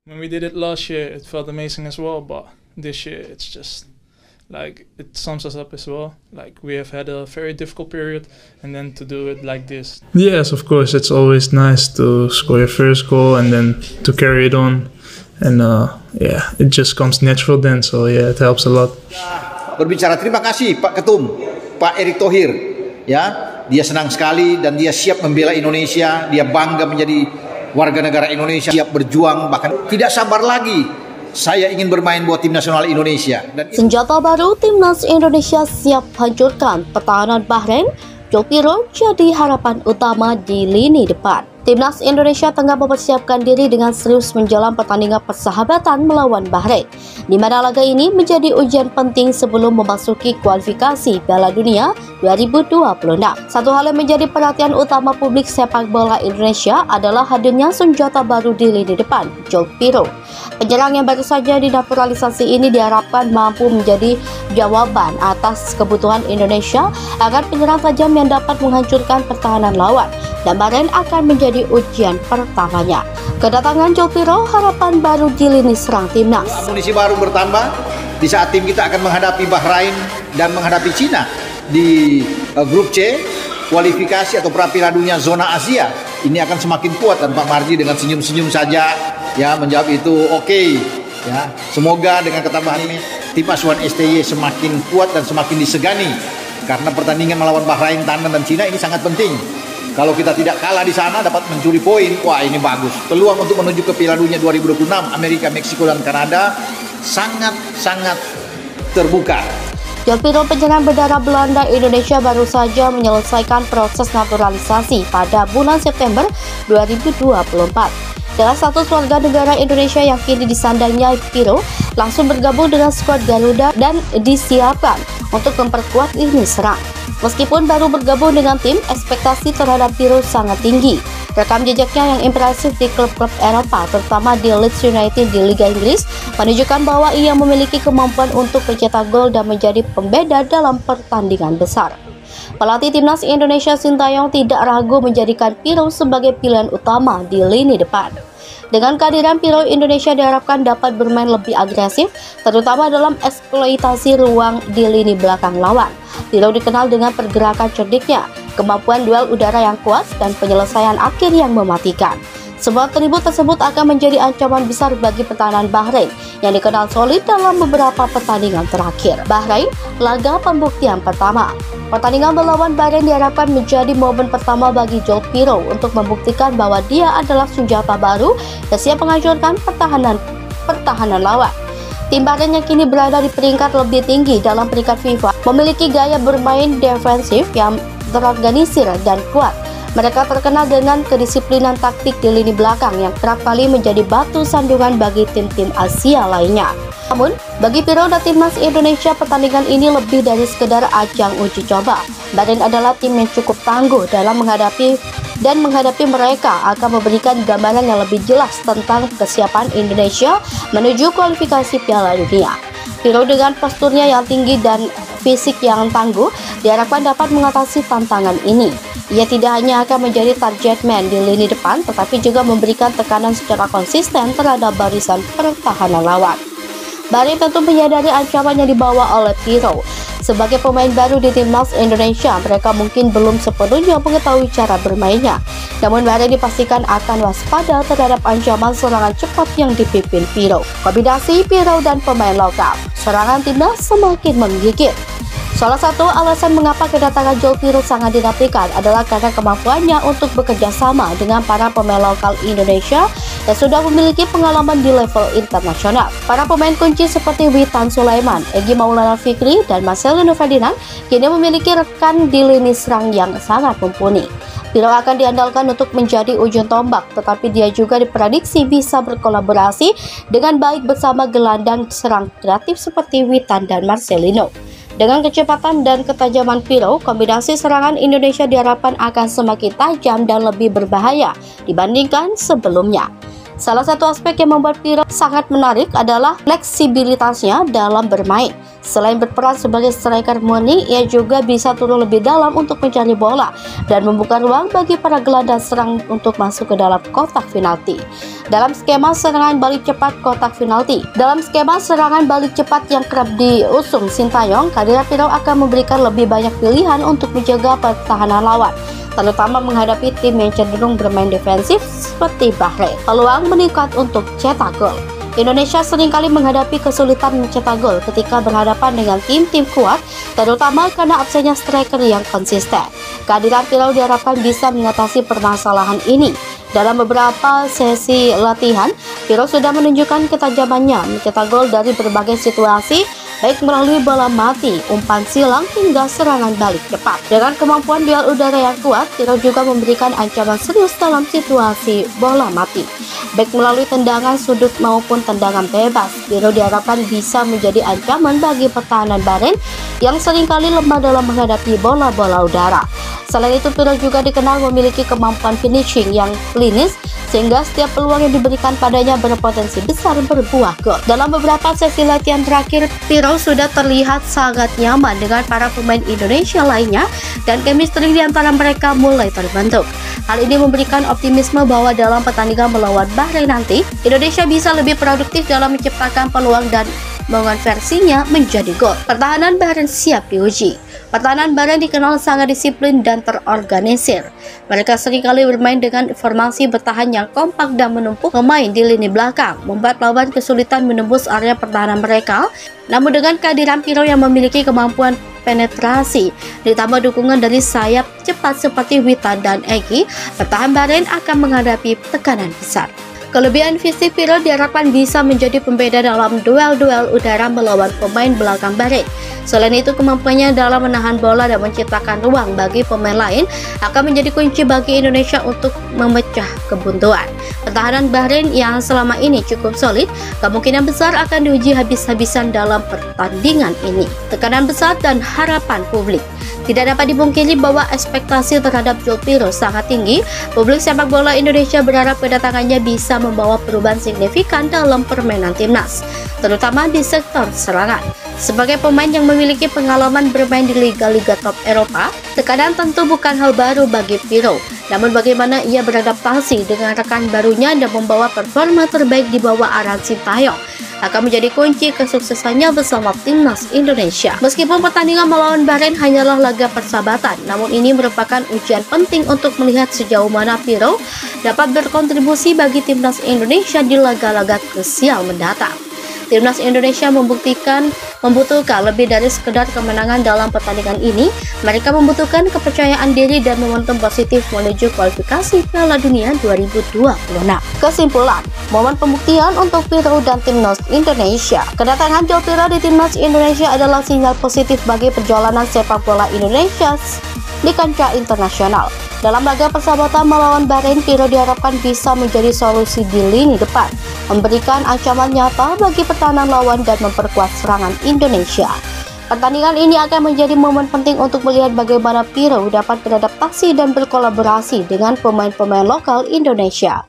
When we did it last year, it felt amazing as well, but this year it's just like it sums us up as well. Like we have had a very difficult period, and then to do it like this. Yes, of course, it's always nice to score your first goal and then to carry it on, and yeah, it just comes natural then. So yeah, it helps a lot. Berbicara terima kasih Pak Ketum, Pak Erick Thohir, ya, dia senang sekali dan dia siap membela Indonesia, dia bangga menjadi warga negara Indonesia, siap berjuang, bahkan tidak sabar lagi. Saya ingin bermain buat tim nasional Indonesia. Dan senjata baru timnas Indonesia siap hancurkan pertahanan Bahrain. Joe Pirou jadi harapan utama di lini depan. Timnas Indonesia tengah mempersiapkan diri dengan serius menjelang pertandingan persahabatan melawan Bahrain, di mana laga ini menjadi ujian penting sebelum memasuki kualifikasi Piala Dunia 2026. Satu hal yang menjadi perhatian utama publik sepak bola Indonesia adalah hadirnya senjata baru di lini depan, Joe Pirou. Penyerang yang baru saja dinaturalisasi ini diharapkan mampu menjadi jawaban atas kebutuhan Indonesia agar penyerang tajam yang dapat menghancurkan pertahanan lawan, dan Bahrain akan menjadi ujian pertamanya. Kedatangan Joe Pirou harapan baru di lini serang timnas. Amunisi baru bertambah di saat tim kita akan menghadapi Bahrain dan menghadapi Cina di grup C kualifikasi atau pra-Piala Dunia zona Asia. Ini akan semakin kuat, dan Pak Marji dengan senyum-senyum saja ya menjawab itu oke. Ya, semoga dengan ketambahan ini tim asuhan STY semakin kuat dan semakin disegani, karena pertandingan melawan Bahrain, Thailand dan Cina ini sangat penting. Kalau kita tidak kalah di sana dapat mencuri poin, wah ini bagus. Peluang untuk menuju ke Piala Dunia 2026 Amerika, Meksiko dan Kanada sangat terbuka. Joe Pirou, penyerang berdarah Belanda Indonesia, baru saja menyelesaikan proses naturalisasi pada bulan September 2024. Dengan status warga negara Indonesia yang kini disandangnya, Pirou langsung bergabung dengan skuad Garuda dan disiapkan untuk memperkuat lini serang. Meskipun baru bergabung dengan tim, ekspektasi terhadap Pirou sangat tinggi. Rekam jejaknya yang impresif di klub-klub Eropa, terutama di Leeds United di Liga Inggris, menunjukkan bahwa ia memiliki kemampuan untuk mencetak gol dan menjadi pembeda dalam pertandingan besar. Pelatih timnas Indonesia Sintayong tidak ragu menjadikan Pirou sebagai pilihan utama di lini depan. Dengan kehadiran Pirou, Indonesia diharapkan dapat bermain lebih agresif, terutama dalam eksploitasi ruang di lini belakang lawan. Pirou dikenal dengan pergerakan cerdiknya, kemampuan duel udara yang kuat, dan penyelesaian akhir yang mematikan. Semua atribut tersebut akan menjadi ancaman besar bagi pertahanan Bahrain yang dikenal solid dalam beberapa pertandingan terakhir. Bahrain, laga pembuktian pertama. Pertandingan melawan Bahrain diharapkan menjadi momen pertama bagi Joe Pirou untuk membuktikan bahwa dia adalah senjata baru yang siap menghancurkan pertahanan lawan. Tim Bahrain yang kini berada di peringkat lebih tinggi dalam peringkat FIFA memiliki gaya bermain defensif yang terorganisir dan kuat. Mereka terkenal dengan kedisiplinan taktik di lini belakang yang kerap kali menjadi batu sandungan bagi tim-tim Asia lainnya. Namun, bagi Pirou dan timnas Indonesia, pertandingan ini lebih dari sekedar ajang uji coba. Bahrain adalah tim yang cukup tangguh dalam menghadapi mereka akan memberikan gambaran yang lebih jelas tentang kesiapan Indonesia menuju kualifikasi Piala Dunia. Pirou dengan posturnya yang tinggi dan fisik yang tangguh diharapkan dapat mengatasi tantangan ini. Ia tidak hanya akan menjadi target man di lini depan, tetapi juga memberikan tekanan secara konsisten terhadap barisan pertahanan lawan. Bahrain tentu menyadari ancaman yang dibawa oleh Pirou. Sebagai pemain baru di timnas Indonesia, mereka mungkin belum sepenuhnya mengetahui cara bermainnya. Namun Bahrain dipastikan akan waspada terhadap ancaman serangan cepat yang dipimpin Pirou. Kombinasi Pirou dan pemain lokal, serangan timnas semakin menggigit. Salah satu alasan mengapa kedatangan Joe Pirou sangat dinantikan adalah karena kemampuannya untuk bekerja sama dengan para pemain lokal Indonesia yang sudah memiliki pengalaman di level internasional. Para pemain kunci seperti Witan Sulaiman, Egy Maulana Fikri, dan Marcelino Ferdinand kini memiliki rekan di lini serang yang sangat mumpuni. Pirou akan diandalkan untuk menjadi ujung tombak, tetapi dia juga diprediksi bisa berkolaborasi dengan baik bersama gelandang serang kreatif seperti Witan dan Marcelino. Dengan kecepatan dan ketajaman Pirou, kombinasi serangan Indonesia diharapkan akan semakin tajam dan lebih berbahaya dibandingkan sebelumnya. Salah satu aspek yang membuat Piro sangat menarik adalah fleksibilitasnya dalam bermain. Selain berperan sebagai striker murni, ia juga bisa turun lebih dalam untuk mencari bola dan membuka ruang bagi para gelandang serang untuk masuk ke dalam kotak penalti. Dalam skema serangan balik cepat yang kerap diusung Sintayong, kehadiran Piro akan memberikan lebih banyak pilihan untuk menjaga pertahanan lawan, terutama menghadapi tim yang cenderung bermain defensif seperti Bahrain. Peluang meningkat untuk cetak gol. Indonesia seringkali menghadapi kesulitan mencetak gol ketika berhadapan dengan tim-tim kuat, terutama karena absennya striker yang konsisten. Kehadiran Piro diharapkan bisa mengatasi permasalahan ini. Dalam beberapa sesi latihan, Piro sudah menunjukkan ketajamannya mencetak gol dari berbagai situasi, baik melalui bola mati, umpan silang, hingga serangan balik cepat. Dengan kemampuan duel udara yang kuat, Piro juga memberikan ancaman serius dalam situasi bola mati, baik melalui tendangan sudut maupun tendangan bebas. Piro diharapkan bisa menjadi ancaman bagi pertahanan Bahrain yang seringkali lemah dalam menghadapi bola-bola udara. Selain itu, Piro juga dikenal memiliki kemampuan finishing yang klinis, sehingga setiap peluang yang diberikan padanya berpotensi besar berbuah gol. Dalam beberapa sesi latihan terakhir, Piro sudah terlihat sangat nyaman dengan para pemain Indonesia lainnya dan chemistry di antara mereka mulai terbentuk. Hal ini memberikan optimisme bahwa dalam pertandingan melawan Bahrain nanti, Indonesia bisa lebih produktif dalam menciptakan peluang dan mengonversinya menjadi gol. Pertahanan Bahrain siap diuji. Pertahanan Bahrain dikenal sangat disiplin dan terorganisir. Mereka seringkali bermain dengan formasi bertahan yang kompak dan menumpuk pemain di lini belakang, membuat lawan kesulitan menembus area pertahanan mereka. Namun dengan kehadiran Piro yang memiliki kemampuan penetrasi, ditambah dukungan dari sayap cepat seperti Witan dan Egy, pertahanan Bahrain akan menghadapi tekanan besar. Kelebihan fisik Piro diharapkan bisa menjadi pembeda dalam duel-duel udara melawan pemain belakang Bahrain. Selain itu, kemampuannya dalam menahan bola dan menciptakan ruang bagi pemain lain akan menjadi kunci bagi Indonesia untuk memecah kebuntuan. Pertahanan Bahrain yang selama ini cukup solid, kemungkinan besar akan diuji habis-habisan dalam pertandingan ini. Tekanan besar dan harapan publik. Tidak dapat dipungkiri bahwa ekspektasi terhadap Joe Piro sangat tinggi. Publik sepak bola Indonesia berharap kedatangannya bisa membawa perubahan signifikan dalam permainan timnas, terutama di sektor serangan. Sebagai pemain yang memiliki pengalaman bermain di liga-liga top Eropa, tekanan tentu bukan hal baru bagi Piro. Namun bagaimana ia beradaptasi dengan rekan barunya dan membawa performa terbaik di bawah arahan Sintayong akan menjadi kunci kesuksesannya bersama timnas Indonesia. Meskipun pertandingan melawan Bahrain hanyalah laga persahabatan, namun ini merupakan ujian penting untuk melihat sejauh mana Piro dapat berkontribusi bagi timnas Indonesia di laga-laga krusial mendatang. Timnas Indonesia membutuhkan lebih dari sekedar kemenangan dalam pertandingan ini. Mereka membutuhkan kepercayaan diri dan momentum positif menuju kualifikasi Piala Dunia 2026. Kesimpulan, momen pembuktian untuk Piro dan timnas Indonesia. Kedatangan Joe Piro di timnas Indonesia adalah sinyal positif bagi perjalanan sepak bola Indonesia di kancah internasional. Dalam laga persahabatan melawan Bahrain, Piro diharapkan bisa menjadi solusi di lini depan, memberikan ancaman nyata bagi pertahanan lawan dan memperkuat serangan Indonesia. Pertandingan ini akan menjadi momen penting untuk melihat bagaimana Piro dapat beradaptasi dan berkolaborasi dengan pemain-pemain lokal Indonesia.